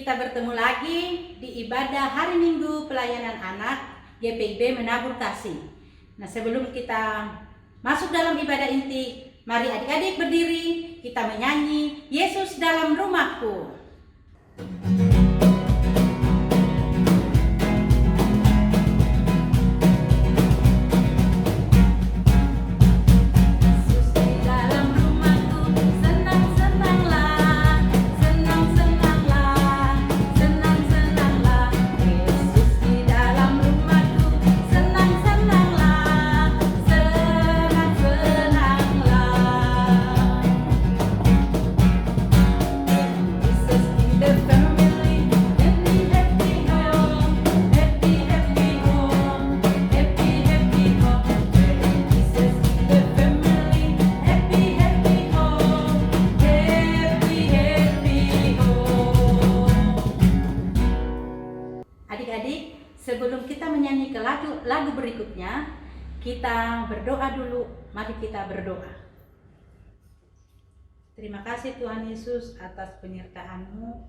kita bertemu lagi di ibadah hari Minggu pelayanan anak GPIB Menabur Kasih. Nah, sebelum kita masuk dalam ibadah inti, mari adik-adik berdiri, kita menyanyi Yesus dalam rumahku. Adik-adik, sebelum kita menyanyi ke lagu berikutnya, kita berdoa dulu. Mari kita berdoa. Terima kasih Tuhan Yesus atas penyertaan-Mu.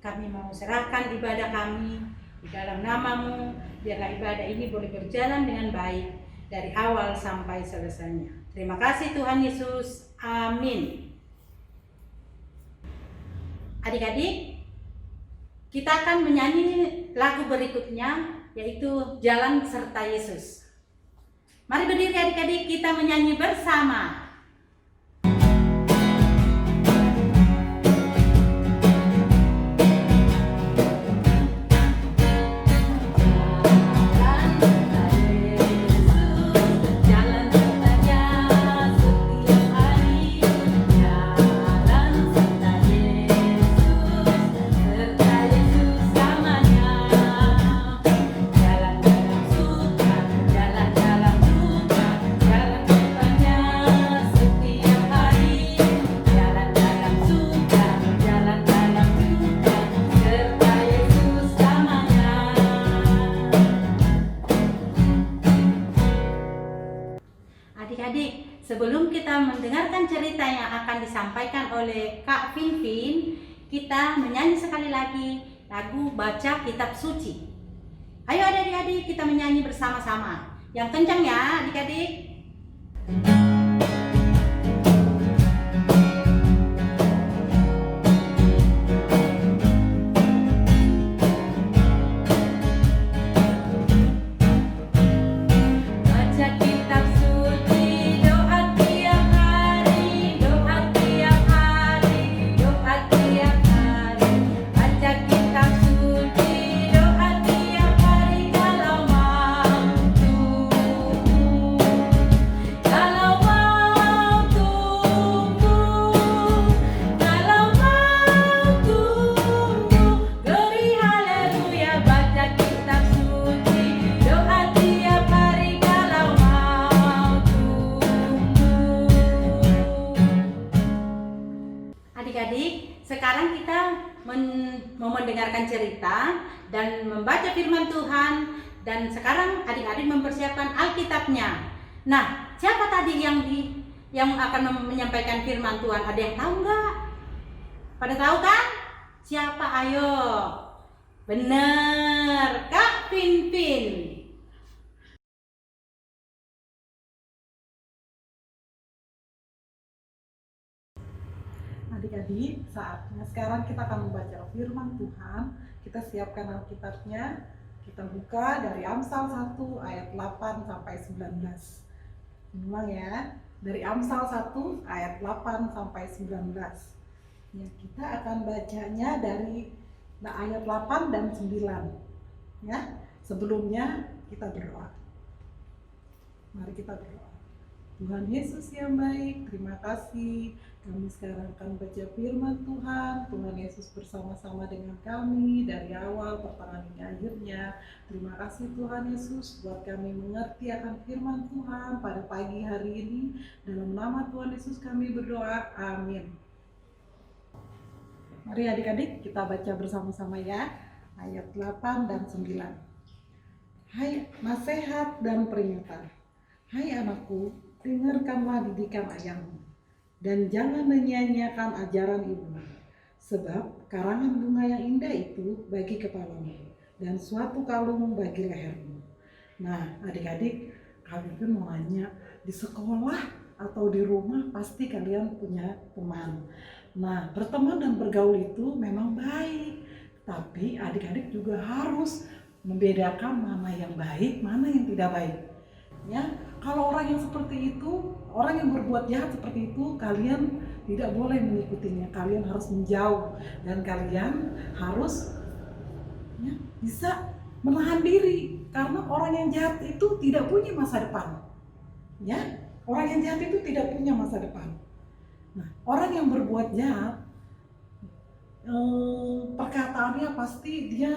Kami mau serahkan ibadah kami di dalam nama-Mu. Biarlah ibadah ini boleh berjalan dengan baik dari awal sampai selesainya. Terima kasih Tuhan Yesus. Amin. Adik-adik, kita akan menyanyi lagu berikutnya, yaitu Jalan Serta Yesus. Mari berdiri adik-adik, kita menyanyi bersama. Adik-adik, sebelum kita mendengarkan cerita yang akan disampaikan oleh Kak Finfin, kita menyanyi sekali lagi lagu Baca Kitab Suci. Ayo adik-adik, kita menyanyi bersama-sama. Yang kencang ya adik-adik. Adik-adik, sekarang kita mau mendengarkan cerita dan membaca firman Tuhan, dan sekarang adik-adik mempersiapkan Alkitabnya. Nah, siapa tadi yang akan menyampaikan firman Tuhan? Ada yang tahu nggak? Pada tahu kan? Siapa? Ayo. Bener, Kak Pinpin. Adik-adik, saatnya sekarang kita akan membaca firman Tuhan. Kita siapkan Alkitabnya. Kita buka dari Amsal 1 ayat 8 sampai 19. Ulang ya, dari Amsal 1 ayat 8 sampai 19. Ya, kita akan bacanya dari ayat 8 dan 9. Ya, sebelumnya kita berdoa. Mari kita berdoa. Tuhan Yesus yang baik, terima kasih. Kami sekarang akan baca firman Tuhan. Tuhan Yesus bersama-sama dengan kami dari awal, pertengahan hingga akhirnya. Terima kasih Tuhan Yesus buat kami mengerti akan firman Tuhan pada pagi hari ini. Dalam nama Tuhan Yesus kami berdoa, amin. Mari adik-adik kita baca bersama-sama ya, ayat 8 dan 9. Hai nasihat dan peringatan. Hai anakku, dengarkanlah didikan ayahmu, dan jangan menyia-nyiakan ajaran ibumu. Sebab karangan bunga yang indah itu bagi kepalamu dan suatu kalung bagi lehermu. Nah, adik-adik, kami pun mau nanya, di sekolah atau di rumah pasti kalian punya teman. Nah, berteman dan bergaul itu memang baik, tapi adik-adik juga harus membedakan mana yang baik, mana yang tidak baik. Ya, kalau orang yang seperti itu, orang yang berbuat jahat seperti itu, kalian tidak boleh mengikutinya. Kalian harus menjauh dan kalian harus ya, bisa menahan diri, karena orang yang jahat itu tidak punya masa depan. Ya, orang yang jahat itu tidak punya masa depan. Nah, orang yang berbuat jahat, perkataannya pasti dia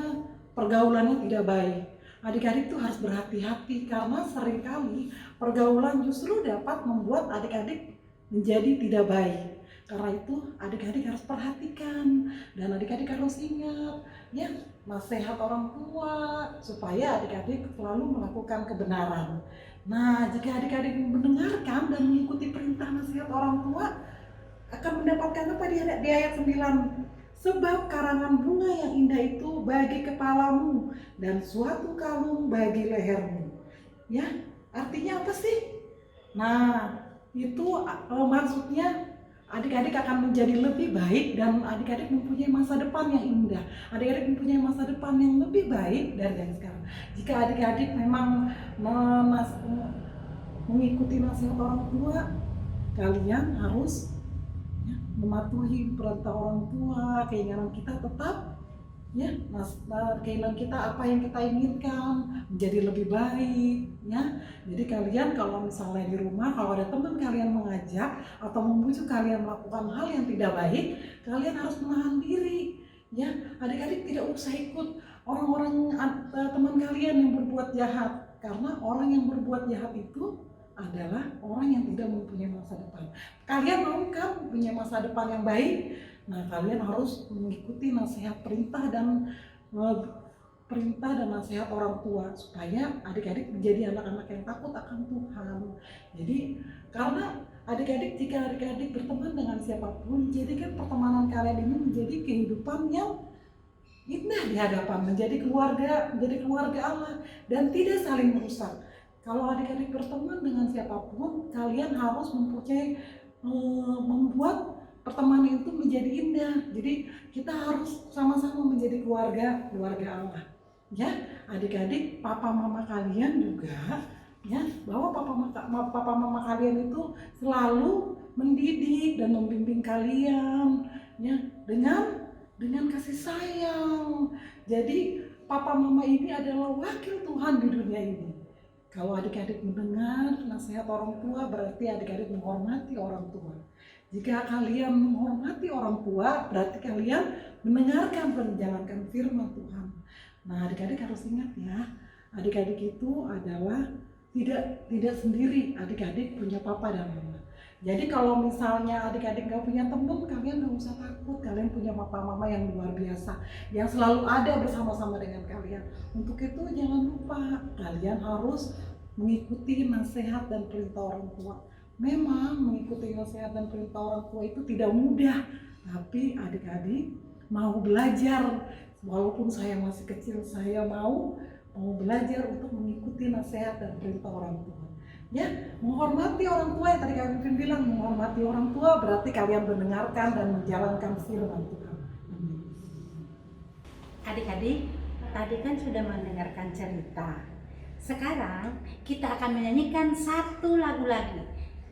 pergaulannya tidak baik. Adik-adik tuh harus berhati-hati karena seringkali pergaulan justru dapat membuat adik-adik menjadi tidak baik. Karena itu adik-adik harus perhatikan dan adik-adik harus ingat ya nasihat orang tua supaya adik-adik selalu melakukan kebenaran. Nah, jika adik-adik mendengarkan dan mengikuti perintah nasihat orang tua akan mendapatkan apa di ayat 9? Sebab karangan bunga yang indah itu bagi kepalamu dan suatu kalung bagi lehermu. Ya, artinya apa sih? Nah, itu maksudnya adik-adik akan menjadi lebih baik dan adik-adik mempunyai masa depan yang indah. Adik-adik mempunyai masa depan yang lebih baik dari yang sekarang. Jika adik-adik memang mengikuti nasihat orang tua, kalian harus mematuhi perintah orang tua, keinginan kita tetap ya, keinginan kita apa yang kita inginkan menjadi lebih baik ya. Jadi kalian kalau misalnya di rumah kalau ada teman kalian mengajak atau membujuk kalian melakukan hal yang tidak baik, kalian harus menahan diri ya. Adik-adik tidak usah ikut orang-orang teman kalian yang berbuat jahat, karena orang yang berbuat jahat itu adalah orang yang tidak mempunyai masa depan. Kalian mau kan punya masa depan yang baik? Nah, kalian harus mengikuti nasihat perintah dan nasihat orang tua supaya adik-adik menjadi anak-anak yang takut akan Tuhan. Jadi karena jika adik-adik berteman dengan siapapun, jadikan pertemanan kalian ini menjadi kehidupan yang indah di hadapan, menjadi keluarga Allah dan tidak saling merusak. Kalau adik-adik berteman dengan siapapun, kalian harus membuat pertemanan itu menjadi indah. Jadi kita harus sama-sama menjadi keluarga Allah. Ya, adik-adik, papa mama kalian juga ya, bahwa papa mama kalian itu selalu mendidik dan membimbing kalian ya dengan kasih sayang. Jadi papa mama ini adalah wakil Tuhan di dunia ini. Kalau adik-adik mendengar nasihat orang tua, berarti adik-adik menghormati orang tua. Jika kalian menghormati orang tua, berarti kalian mendengarkan dan menjalankan firman Tuhan. Nah, adik-adik harus ingat ya, adik-adik itu adalah tidak sendiri. Adik-adik punya papa dan mama. Jadi kalau misalnya adik-adik gak punya teman, kalian gak usah takut. Kalian punya papa mama yang luar biasa, yang selalu ada bersama-sama dengan kalian. Untuk itu jangan lupa, kalian harus mengikuti nasihat dan perintah orang tua. Memang mengikuti nasihat dan perintah orang tua itu tidak mudah, tapi adik-adik mau belajar. Walaupun saya masih kecil, saya mau belajar untuk mengikuti nasihat dan perintah orang tua. Ya, menghormati orang tua yang tadi kami bilang, menghormati orang tua berarti kalian mendengarkan dan menjalankan firman Tuhan. Adik-adik, tadi kan sudah mendengarkan cerita. Sekarang kita akan menyanyikan satu lagu lagi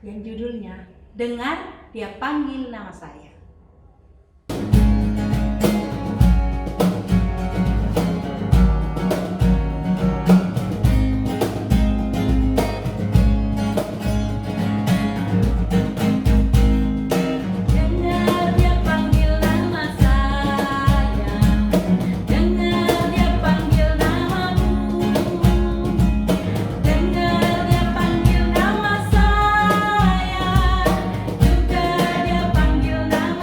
yang judulnya Dengar Dia Panggil Nama Saya. Dia panggil nama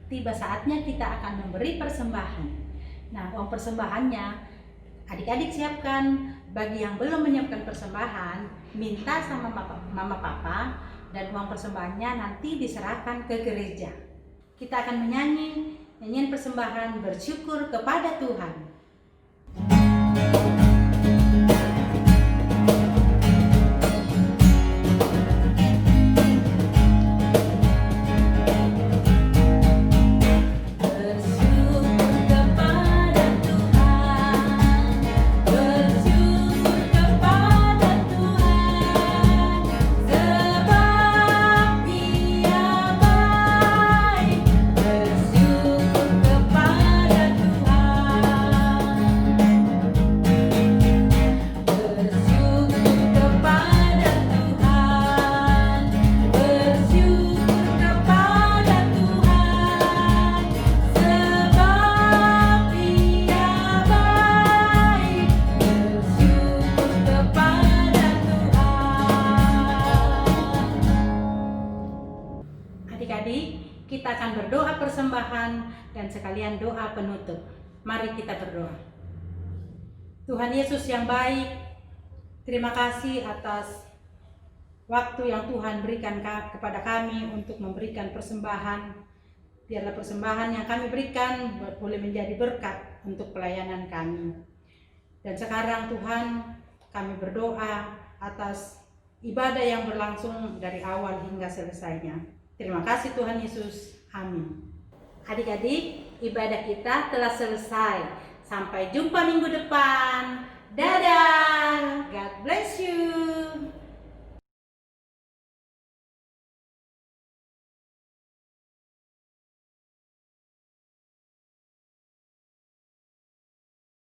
tiba saatnya kita akan memberi persembahan. Nah, uang persembahannya adik-adik siapkan. Bagi yang belum menyiapkan persembahan, minta sama mama papa, dan uang persembahannya nanti diserahkan ke gereja. Kita akan menyanyi nyanyian persembahan bersyukur kepada Tuhan. Adik-adik, kita akan berdoa persembahan dan sekalian doa penutup. Mari kita berdoa. Tuhan Yesus yang baik, terima kasih atas waktu yang Tuhan berikan kepada kami untuk memberikan persembahan. Biarlah persembahan yang kami berikan boleh menjadi berkat untuk pelayanan kami. Dan sekarang Tuhan, kami berdoa atas ibadah yang berlangsung dari awal hingga selesainya. Terima kasih Tuhan Yesus. Amin. Adik-adik, ibadah kita telah selesai. Sampai jumpa minggu depan. Dadah!